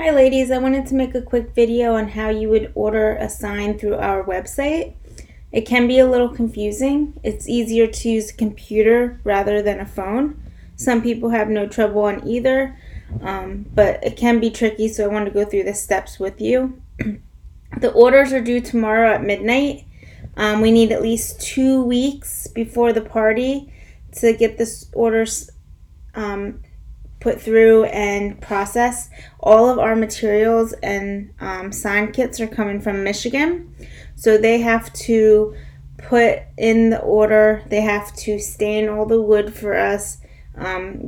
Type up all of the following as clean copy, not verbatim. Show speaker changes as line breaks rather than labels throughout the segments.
Hi ladies, I wanted to make a quick video on how you would order a sign through our website. It can be a little confusing. It's easier to use a computer rather than a phone. Some people have no trouble on either, but it can be tricky, so I want to go through the steps with you. The orders are due tomorrow at midnight. We need at least 2 weeks before the party to get this orders put through and processed. All of our materials and sign kits are coming from Michigan, so they have to put in the order. They have to stain all the wood for us,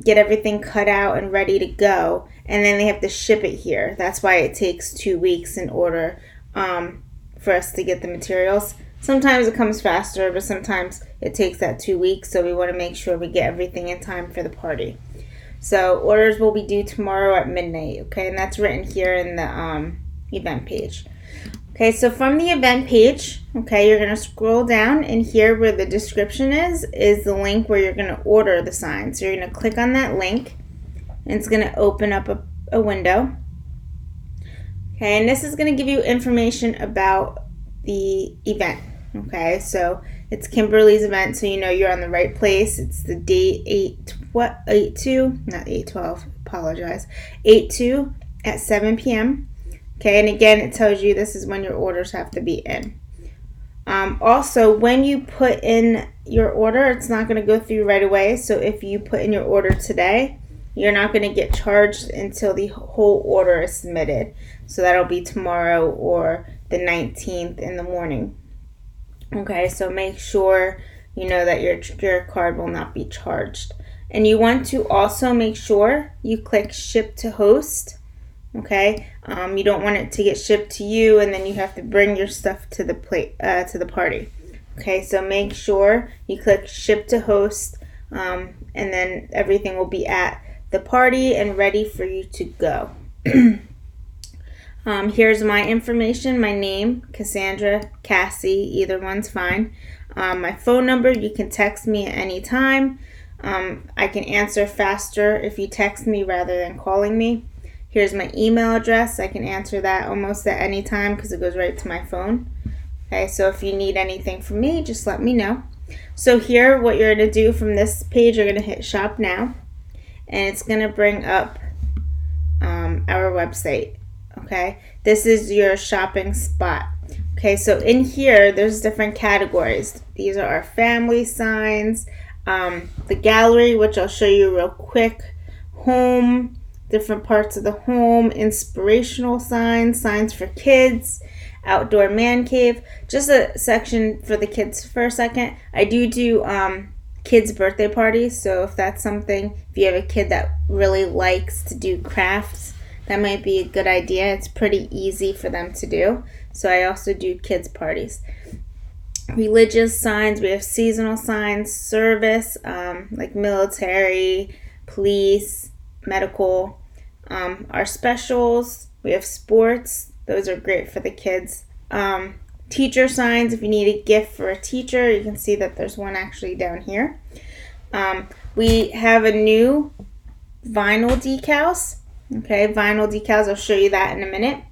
get everything cut out and ready to go, and then they have to ship it here. That's why it takes 2 weeks in order for us to get the materials. Sometimes it comes faster, but sometimes it takes that 2 weeks, so we want to make sure we get everything in time for the party. So orders will be due tomorrow at midnight, okay? And that's written here in the event page. Okay, so from the event page, okay, you're going to scroll down, and here where the description is the link where you're going to order the sign. So you're going to click on that link, and it's going to open up a window. Okay, and this is going to give you information about the event. Okay, so it's Kimberly's event, so you know you're on the right place. It's the date 8/2 at 7 p.m. Okay, and again, it tells you this is when your orders have to be in. Also, when you put in your order, it's not going to go through right away. So if you put in your order today, you're not going to get charged until the whole order is submitted. So that'll be tomorrow or the 19th in the morning. Okay, so make sure you know that your card will not be charged. And you want to also make sure you click ship to host. Okay, you don't want it to get shipped to you and then you have to bring your stuff to the party. Okay, so make sure you click ship to host, and then everything will be at the party and ready for you to go. Here's my information, my name, Cassandra, Cassie, either one's fine. My phone number, you can text me at any time. I can answer faster if you text me rather than calling me. Here's my email address. I can answer that almost at any time because it goes right to my phone. Okay, so if you need anything from me, just let me know. So here, what you're going to do from this page, you're going to hit shop now, and it's going to bring up our website. Okay, this is your shopping spot. Okay, so in here, there's different categories. These are our family signs, the gallery, which I'll show you real quick, home, different parts of the home, inspirational signs, signs for kids, outdoor man cave. Just a section for the kids for a second. I do kids' birthday parties, so if that's something, if you have a kid that really likes to do crafts, that might be a good idea. It's pretty easy for them to do. So I also do kids' parties. Religious signs, we have seasonal signs, service, like military, police, medical. Our specials, we have sports. Those are great for the kids. Teacher signs, if you need a gift for a teacher, you can see that there's one actually down here. We have a new vinyl decals. Okay, vinyl decals, I'll show you that in a minute.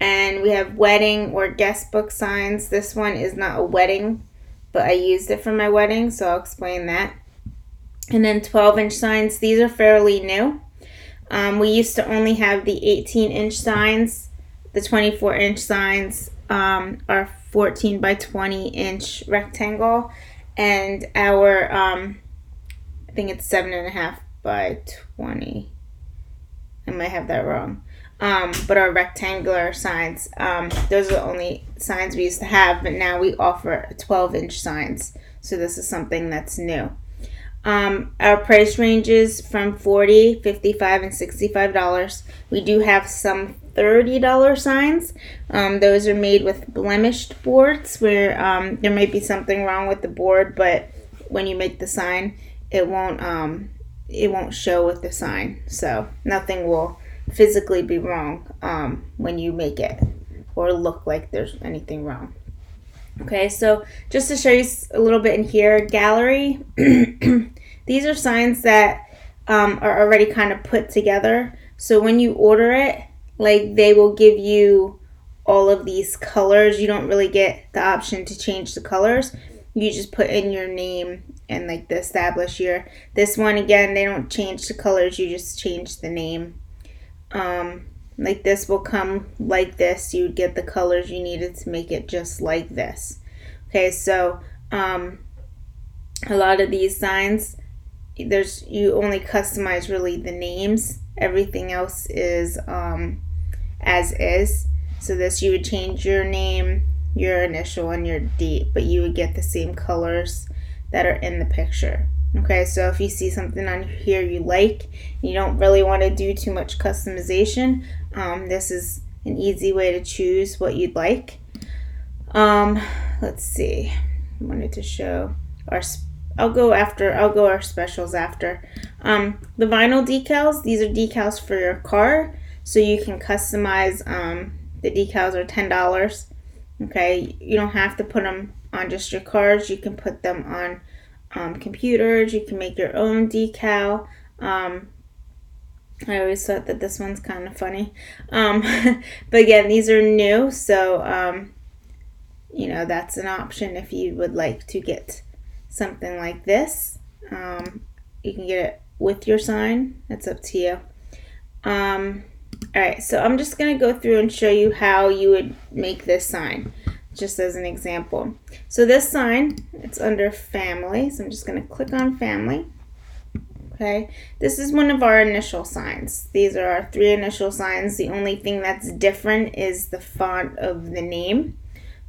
And we have wedding or guest book signs. This one is not a wedding, but I used it for my wedding, so I'll explain that. And then 12-inch signs, these are fairly new. We used to only have the 18-inch signs. The 24-inch signs are 14 by 20-inch rectangle. And our, I think it's 7.5 by 20. I might have that wrong. But our rectangular signs, those are the only signs we used to have, but now we offer 12-inch signs. So this is something that's new. Our price ranges from $40, $55, and $65. We do have some $30 signs. Those are made with blemished boards where there might be something wrong with the board, but when you make the sign, it won't show with the sign. So nothing will physically be wrong when you make it or look like there's anything wrong. Okay, so just to show you a little bit in here, gallery. These are signs that are already kind of put together. So when you order it, like they will give you all of these colors. You don't really get the option to change the colors. You just put in your name and like the established year. This one, again, they don't change the colors. You just change the name. Like this will come like this. You would get the colors you needed to make it just like this. Okay, so a lot of these signs, you only customize really the names. Everything else is as is. So this, you would change your name, your initial, and your date, but you would get the same colors that are in the picture. Okay, so if you see something on here you like, you don't really want to do too much customization, this is an easy way to choose what you'd like. Let's see. I wanted to show I'll go our specials after. The vinyl decals, these are decals for your car, so you can customize. The decals are $10. Okay, you don't have to put them on just your cars. You can put them on computers. You can make your own decal. I always thought that this one's kind of funny. But again, these are new, so that's an option if you would like to get something like this. You can get it with your sign. That's up to you. Alright, so I'm just going to go through and show you how you would make this sign, just as an example. So this sign, it's under family, so I'm just going to click on family. Okay, this is one of our initial signs. These are our 3 initial signs. The only thing that's different is the font of the name.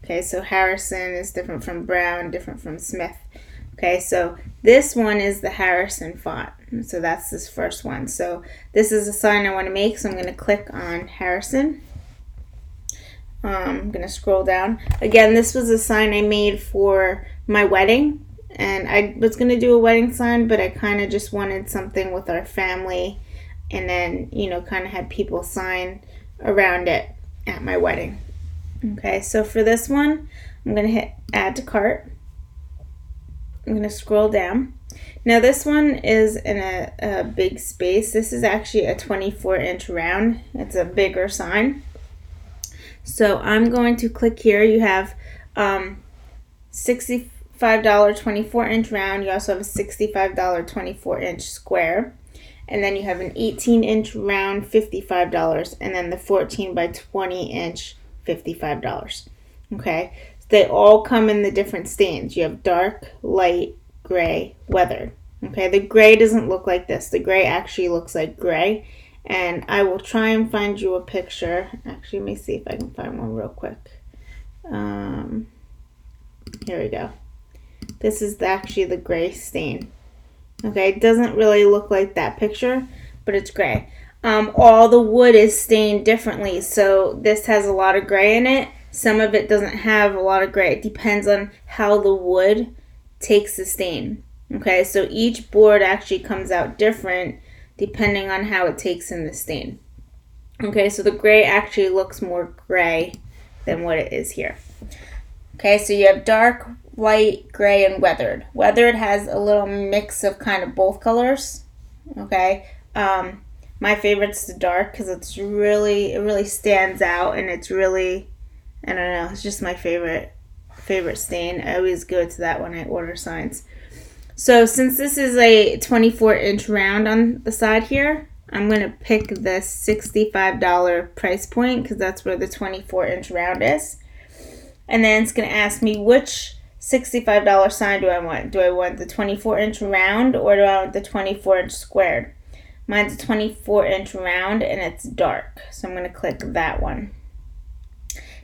Okay, so Harrison is different from Brown, different from Smith. Okay, so this one is the Harrison font. So that's this first one. So this is a sign I want to make, so I'm going to click on Harrison. I'm going to scroll down. Again, this was a sign I made for my wedding. And I was going to do a wedding sign, but I kind of just wanted something with our family. And then, kind of had people sign around it at my wedding. Okay, so for this one, I'm going to hit add to cart. I'm going to scroll down. Now this one is in a big space. This is actually a 24-inch round. It's a bigger sign. So I'm going to click here. You have $65 24-inch round. You also have a $65 24-inch square. And then you have an 18-inch round, $55. And then the 14 by 20-inch, $55. Okay. They all come in the different stains. You have dark, light, gray, weathered. Okay, the gray doesn't look like this. The gray actually looks like gray. And I will try and find you a picture. Actually, let me see if I can find one real quick. Here we go. This is actually the gray stain. Okay, it doesn't really look like that picture, but it's gray. All the wood is stained differently. So this has a lot of gray in it. Some of it doesn't have a lot of gray. It depends on how the wood takes the stain. Okay, so each board actually comes out different depending on how it takes in the stain. Okay, so the gray actually looks more gray than what it is here. Okay, so you have dark, light, gray, and weathered. Weathered has a little mix of kind of both colors. Okay, my favorite's the dark because it really stands out, and it's really, I don't know, it's just my favorite stain. I always go to that when I order signs. So since this is a 24-inch round on the side here, I'm going to pick the $65 price point because that's where the 24-inch round is. And then it's going to ask me which $65 sign do I want. Do I want the 24-inch round or do I want the 24-inch squared? Mine's a 24-inch round and it's dark, so I'm going to click that one.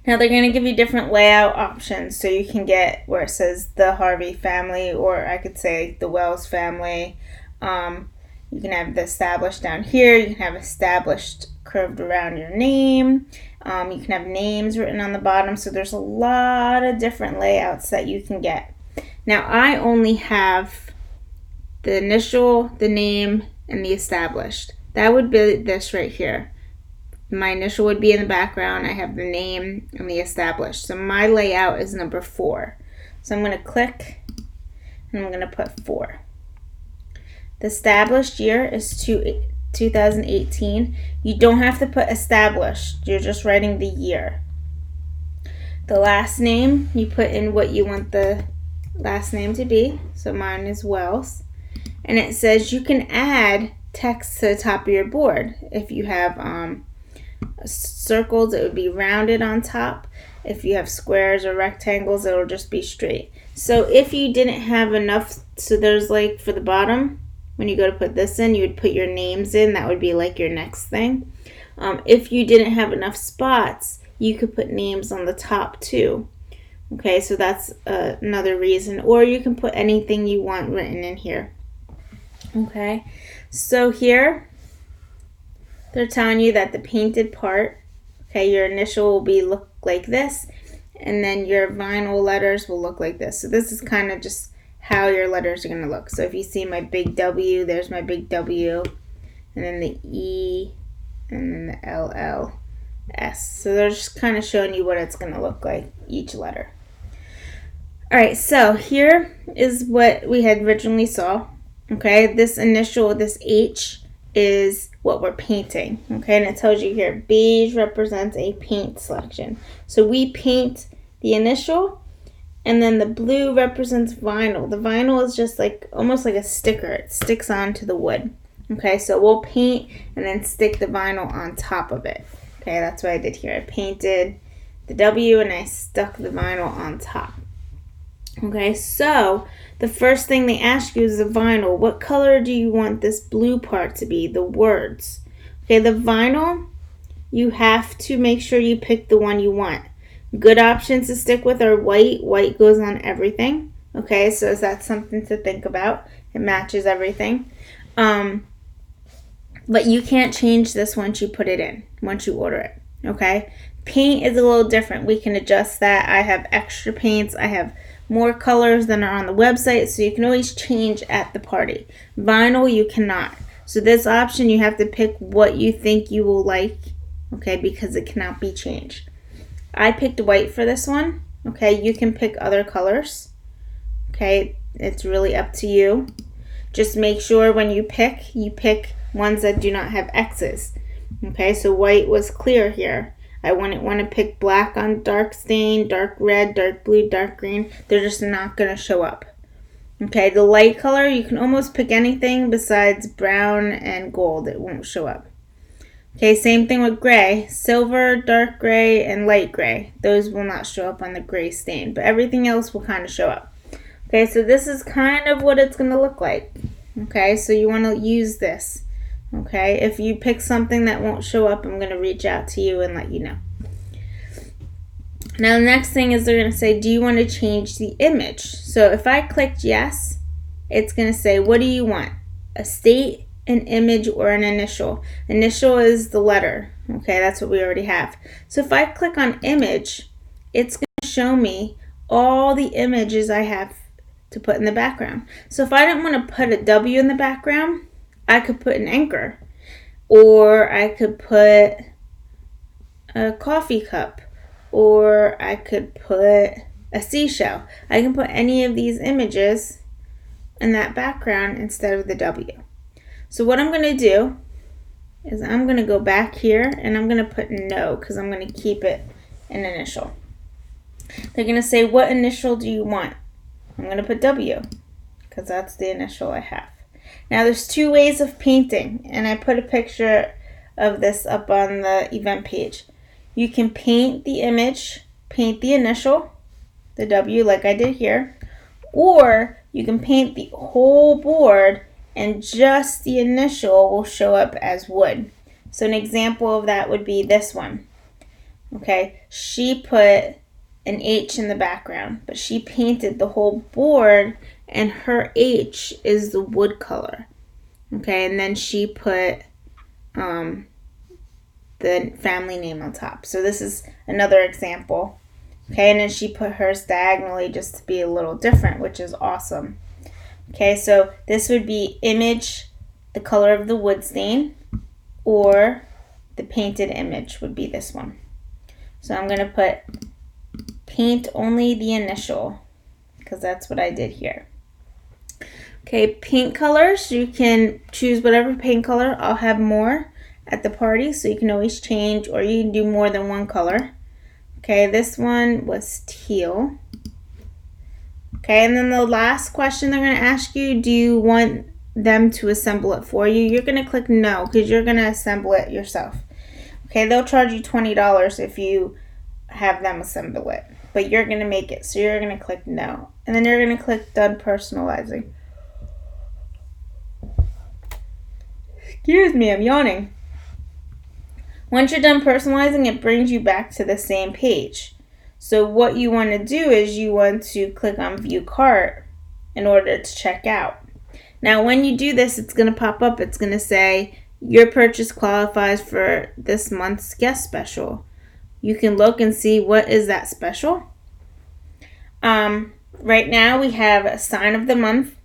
Now they're going to give you different layout options, so you can get where it says the Harvey family, or I could say the Wells family. You can have the established down here. You can have established curved around your name. You can have names written on the bottom. So there's a lot of different layouts that you can get. Now I only have the initial, the name, and the established. That would be this right here. My initial would be in the background. I have the name and the established. So my layout is number 4. So I'm going to click and I'm going to put 4. The established year is 2018. You don't have to put established. You're just writing the year. The last name, you put in what you want the last name to be. So mine is Wells. And it says you can add text to the top of your board. If you have circles, it would be rounded on top. If you have squares or rectangles, it'll just be straight. So if you didn't have enough, so there's like for the bottom, when you go to put this in, you would put your names in. That would be like your next thing. If you didn't have enough spots, you could put names on the top too. Okay, so that's another reason. Or you can put anything you want written in here. Okay, so here they're telling you that the painted part, okay, your initial will be look like this, and then your vinyl letters will look like this. So this is kind of just how your letters are going to look. So if you see my big W, there's my big W, and then the E, and then the LL, S. So they're just kind of showing you what it's going to look like, each letter. All right, so here is what we had originally saw. Okay, this initial, this H, is what we're painting. Okay, and it tells you here, beige represents a paint selection. So we paint the initial, and then the blue represents vinyl. The vinyl is just like, almost like a sticker. It sticks onto the wood. Okay, so we'll paint and then stick the vinyl on top of it. Okay, that's what I did here. I painted the W and I stuck the vinyl on top. Okay, so the first thing they ask you is the vinyl. What color do you want this blue part to be? The words. Okay, the vinyl, you have to make sure you pick the one you want. Good options to stick with are white. White goes on everything. Okay, so that's something to think about. It matches everything. But you can't change this once you put it in, once you order it. Okay, paint is a little different. We can adjust that. I have extra paints. I have more colors than are on the website, so you can always change at the party. Vinyl, you cannot. So this option, you have to pick what you think you will like, okay, because it cannot be changed. I picked white for this one. Okay, you can pick other colors. Okay, it's really up to you. Just make sure when you pick ones that do not have X's. Okay, so white was clear here. I wouldn't want to pick black on dark stain, dark red, dark blue, dark green. They're just not going to show up. Okay, the light color, you can almost pick anything besides brown and gold. It won't show up. Okay, same thing with gray. Silver, dark gray, and light gray. Those will not show up on the gray stain, but everything else will kind of show up. Okay, so this is kind of what it's going to look like. Okay, so you want to use this. Okay, if you pick something that won't show up, I'm going to reach out to you and let you know. Now the next thing is they're going to say, do you want to change the image? So if I clicked yes, it's going to say, what do you want? A state, an image, or an initial? Initial is the letter. Okay, that's what we already have. So if I click on image, it's going to show me all the images I have to put in the background. So if I didn't want to put a W in the background, I could put an anchor, or I could put a coffee cup, or I could put a seashell. I can put any of these images in that background instead of the W. So what I'm going to do is I'm going to go back here and I'm going to put no, because I'm going to keep it an initial. They're going to say, what initial do you want? I'm going to put W, because that's the initial I have. Now there's two ways of painting, and I put a picture of this up on the event page. You can paint the image, paint the initial, the W like I did here, or you can paint the whole board and just the initial will show up as wood. So an example of that would be this one. Okay, she put an H in the background, but she painted the whole board and her H is the wood color. Okay, and then she put the family name on top. So this is another example. Okay, and then she put hers diagonally just to be a little different, which is awesome. Okay, so this would be image, the color of the wood stain, or the painted image would be this one. So I'm going to put paint only the initial, because that's what I did here. Okay, paint colors, you can choose whatever paint color. I'll have more at the party, so you can always change, or you can do more than one color. Okay, this one was teal. Okay, and then the last question they're going to ask you, do you want them to assemble it for you? You're going to click no, because you're going to assemble it yourself. Okay, they'll charge you $20 if you have them assemble it, but you're going to make it, so you're going to click no. And then you're going to click done personalizing. Excuse me, I'm yawning. Once you're done personalizing, it brings you back to the same page. So what you want to do is you want to click on View Cart in order to check out. Now, when you do this, it's going to pop up. It's going to say, your purchase qualifies for this month's guest special. You can look and see what is that special. Right now, we have a sign of the month.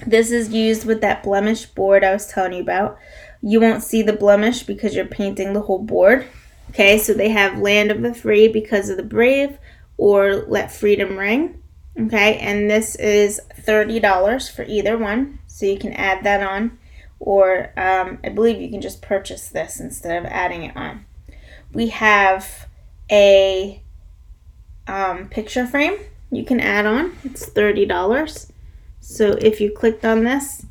This is used with that blemish board I was telling you about. You won't see the blemish because you're painting the whole board. Okay, so they have Land of the Free because of the brave, or Let Freedom Ring. Okay, and this is $30 for either one, so you can add that on, or I believe you can just purchase this instead of adding it on. We have a picture frame you can add on. It's $30. So if you clicked on this,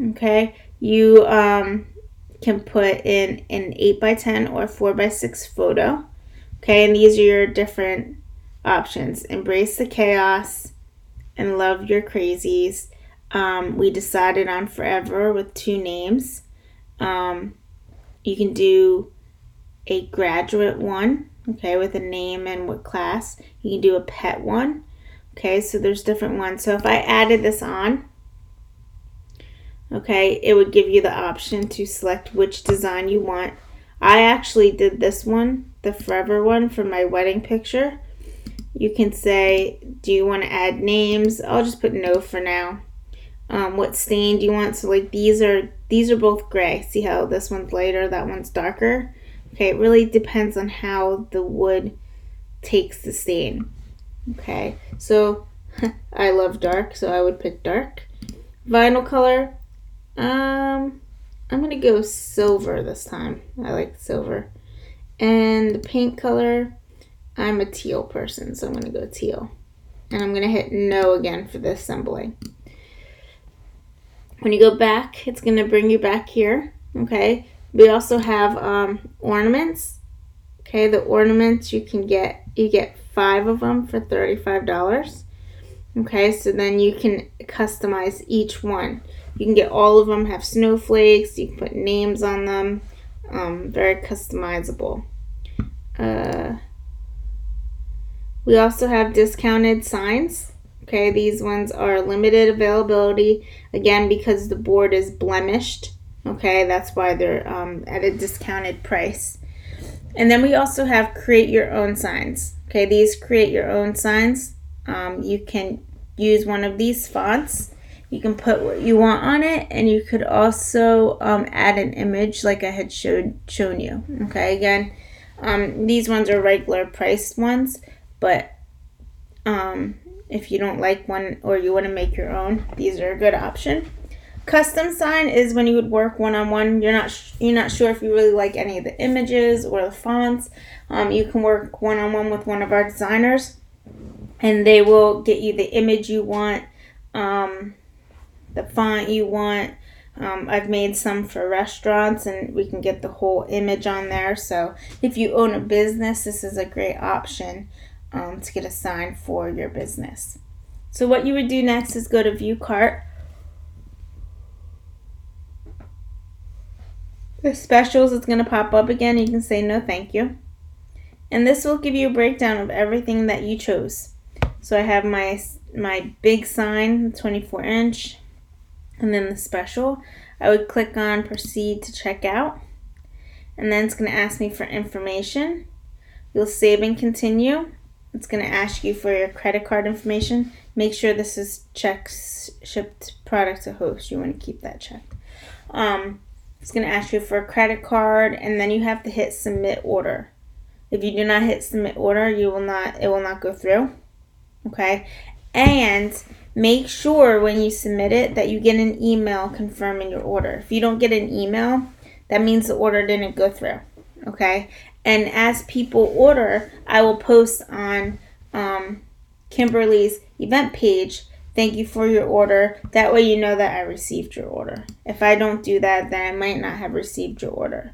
okay, you can put in an 8x10 or 4x6 photo. Okay, and these are your different options. Embrace the chaos and love your crazies. We decided on forever with 2 names. You can do a graduate one, okay, with a name and what class. You can do a pet one. Okay, so there's different ones. So if I added this on, okay, it would give you the option to select which design you want. I actually did this one, the forever one, for my wedding picture. You can say, do you want to add names? I'll just put no for now. What stain do you want? So like these are both gray. See how this one's lighter, that one's darker? Okay, it really depends on how the wood takes the stain. Okay, so I love dark, so I would pick dark. Vinyl color, I'm gonna go silver this time. I like silver. And the paint color, I'm a teal person, so I'm gonna go teal. And I'm gonna hit no again for the assembling. When you go back, it's gonna bring you back here. Okay, we also have ornaments. Okay, the ornaments you get 5 of them for $35. Okay, so then you can customize each one. You can get all of them, have snowflakes, you can put names on them. Very customizable. We also have discounted signs. Okay, these ones are limited availability. Again, because the board is blemished. Okay, that's why they're at a discounted price. And then we also have create your own signs. Okay, these create your own signs. You can use one of these fonts. You can put what you want on it, and you could also add an image like I had shown you. Okay, again, these ones are regular priced ones, but if you don't like one or you want to make your own, these are a good option. Custom sign is when you would work one-on-one. You're not sure if you really like any of the images or the fonts. You can work one-on-one with one of our designers, and they will get you the image you want, the font you want. I've made some for restaurants, and we can get the whole image on there. So if you own a business, this is a great option to get a sign for your business. So what you would do next is go to View Cart. The specials is going to pop up again. You can say no thank you. And this will give you a breakdown of everything that you chose. So I have my big sign, 24-inch, and then the special. I would click on proceed to check out. And then it's going to ask me for information. You'll save and continue. It's going to ask you for your credit card information. Make sure this is shipped product to host. You want to keep that checked. It's going to ask you for a credit card, and then you have to hit submit order. If you do not hit submit order, it will not go through. Okay? And make sure when you submit it that you get an email confirming your order. If you don't get an email, that means the order didn't go through. Okay? And as people order, I will post on Kimberly's event page, thank you for your order. That way you know that I received your order. If I don't do that, then I might not have received your order.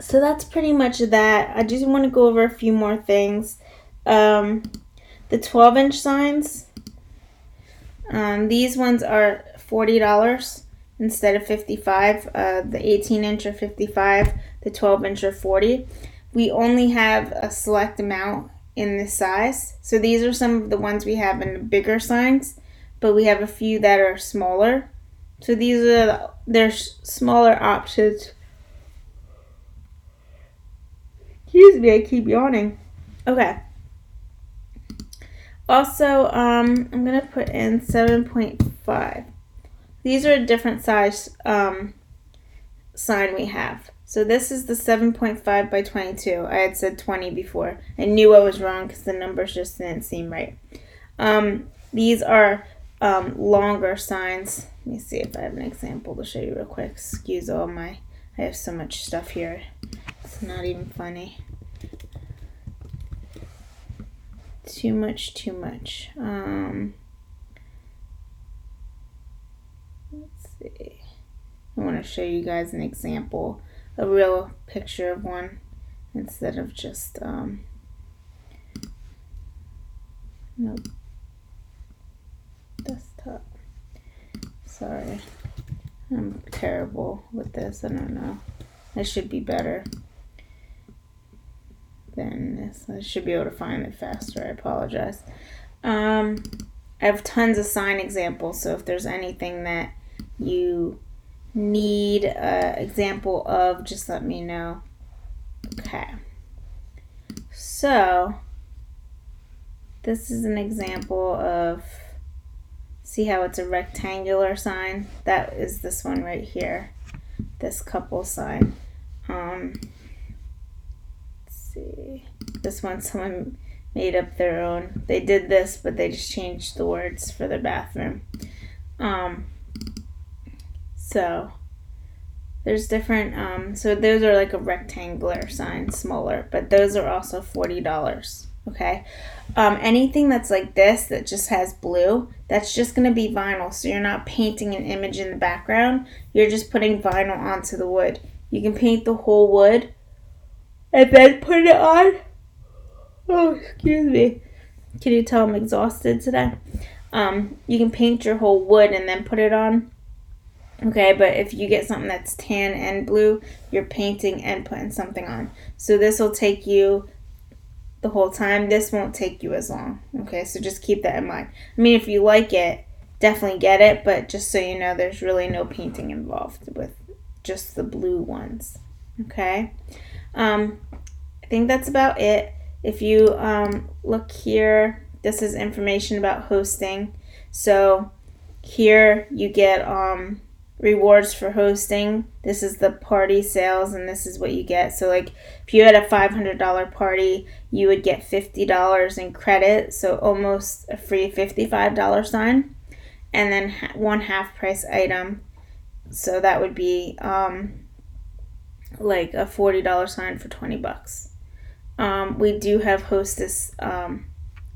So that's pretty much that. I just want to go over a few more things. The 12-inch signs, these ones are $40 instead of $55. The 18-inch are $55. The 12-inch are $40. We only have a select amount in this size. So these are some of the ones we have in the bigger signs, but we have a few that are smaller. So these are their smaller options. Excuse me, I keep yawning. Okay. Also, I'm going to put in 7.5. These are a different size sign we have. So this is the 7.5 by 22. I had said 20 before. I knew I was wrong because the numbers just didn't seem right. These are longer signs. Let me see if I have an example to show you real quick. Excuse all I have so much stuff here. It's not even funny. Too much. Let's see. I want to show you guys an example, a real picture of one, instead of just nope. Desktop. Sorry, I'm terrible with this. I don't know. I should be better than this. I should be able to find it faster. I apologize. I have tons of sign examples, so if there's anything that you need an example of, just let me know. Okay. So, this is an example of, see how it's a rectangular sign? That is this one right here. This couple sign. Let's see. This one someone made up their own. They did this, but they just changed the words for their bathroom. So there's different, so those are like a rectangular sign, smaller, but those are also $40, okay? Anything that's like this that just has blue, that's just going to be vinyl, so you're not painting an image in the background, you're just putting vinyl onto the wood. You can paint the whole wood and then put it on. Oh, excuse me. Can you tell I'm exhausted today? You can paint your whole wood and then put it on. Okay, but if you get something that's tan and blue, you're painting and putting something on. So this will take you the whole time. This won't take you as long. Okay, so just keep that in mind. I mean, if you like it, definitely get it, but just so you know, there's really no painting involved with just the blue ones. Okay, I think that's about it. If you look here, this is information about hosting. So here you get rewards for hosting. This is the party sales, and this is what you get. So like if you had a $500 party, you would get $50 in credit, so almost a free $55 sign, and then one half price item, so that would be like a $40 sign for $20. We do have Hostess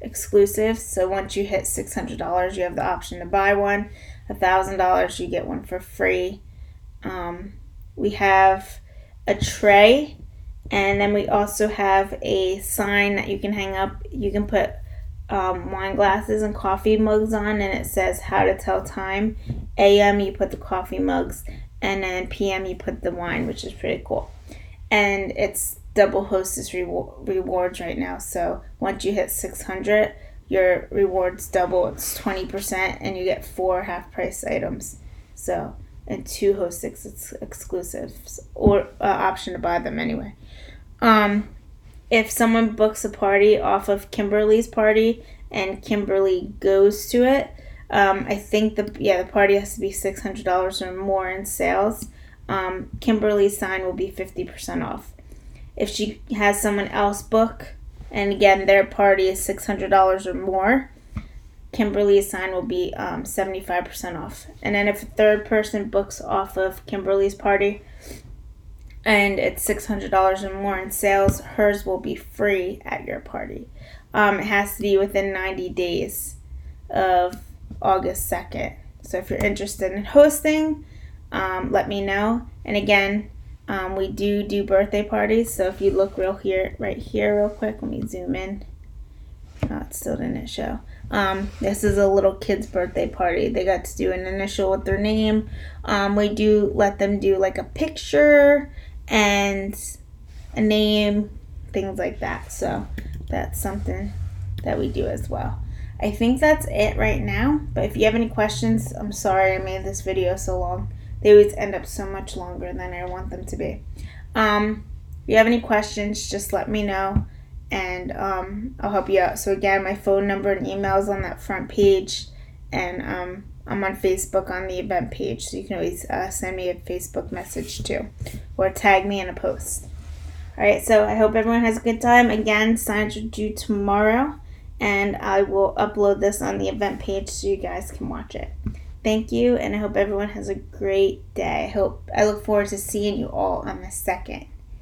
exclusives, so once you hit $600, you have the option to buy one. $1,000, you get one for free. We have a tray, and then we also have a sign that you can hang up. You can put wine glasses and coffee mugs on, and it says how to tell time. AM, you put the coffee mugs, and then PM, you put the wine, which is pretty cool. And it's double Hostess rewards right now, so once you hit 600, your rewards double. It's 20%, and you get 4 half-price items. So, and 2 Hostess exclusives, or option to buy them anyway. If someone books a party off of Kimberly's party, and Kimberly goes to it, I think the party has to be $600 or more in sales. Kimberly's sign will be 50% off. If she has someone else book, and again, their party is $600 or more, Kimberly's sign will be 75% off. And then if a third person books off of Kimberly's party and it's $600 or more in sales, hers will be free at your party. It has to be within 90 days of August 2nd. So if you're interested in hosting, let me know. And again, we do birthday parties. So if you look right here real quick, let me zoom in. Oh, it still didn't show. This is a little kid's birthday party. They got to do an initial with their name. We do let them do like a picture and a name, things like that. So that's something that we do as well. I think that's it right now. But if you have any questions, I'm sorry I made this video so long. They always end up so much longer than I want them to be. If you have any questions, just let me know, and I'll help you out. So again, my phone number and email is on that front page, and I'm on Facebook on the event page, so you can always send me a Facebook message too, or tag me in a post. All right, so I hope everyone has a good time. Again, signs are due tomorrow, and I will upload this on the event page so you guys can watch it. Thank you, and I hope everyone has a great day. I look forward to seeing you all on the 2nd.